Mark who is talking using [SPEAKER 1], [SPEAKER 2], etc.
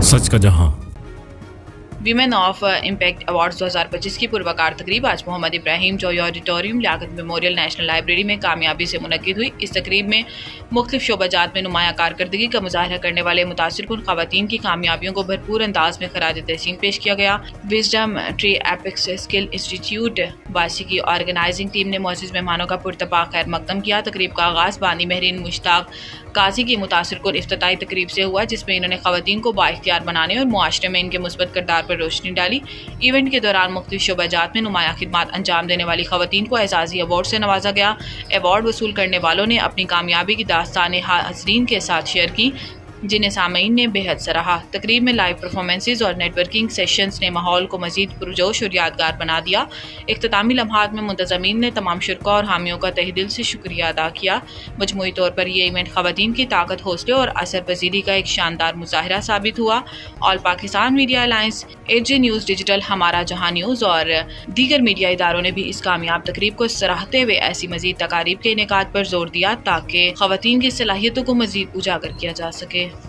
[SPEAKER 1] सच का जहां।
[SPEAKER 2] Women of impact awards 2025 की पूर्वकार तकरीब आज Mohammad Ibrahim Joy auditorium Liaquat memorial national library में कामयाबी से मुनक्किद हुई। इस तकरीब में मुख्तलिफ शोबाजात में नुमाया कारकर्दगी का मुजाहरा करने वाले मुतासिरकुन खवातीन की कामयाबियों को भरपूर अंदाज में खराज तहसीन पेश किया गया। Wisdom tree epics skill institute वासी की ऑर्गेनाइजिंग टीम ने मोअज़्ज़िज़ मेहमानों का पुरतपाक खैर मकदम किया। तकरीब का आगाज़ बानी महरीन मुश्ताक काजी की मुतासिरकुन इफ्तिताई तकरीब से हुआ, जिसमें इन्होंने खवातीन को बाइख्तियार बनाने और मुआशरे में इनके मुस्बत किरदार पर रोशनी डाली। इवेंट के दौरान मुख्तलिफ शोबाजात में नुमाया खिदमात अंजाम देने वाली खवातीन को एजाज़ी अवार्ड से नवाजा गया। अवार्ड वसूल करने वालों ने अपनी कामयाबी की दास्तानें हाज़रीन के साथ शेयर की, जिन्हें सामीन ने बेहद सराहा। तकरीब में लाइव परफॉर्मेंसेज और नेटवर्किंग सेशंस ने माहौल को मजीद पुरजोश और यादगार बना दिया। इख्तितामी लम्हात में मुंतज़मीन ने तमाम शुरा और हामियों का तहे दिल से शुक्रिया अदा किया। मजमूई तौर पर यह इवेंट खवातीन की ताकत, हौसले और असर पजीरी का एक शानदार मुजाहिरा साबित हुआ। All Pakistan media alliance, AJ news digital, हमारा जहां न्यूज़ और दीगर मीडिया इदारों ने भी इस कामयाब तकरीब को सराहते हुए ऐसी मजीद तकारीब के इनेकाद पर जोर दिया ताकि खवातीन की सलाहियतों को मजीद उजागर किया जा सके।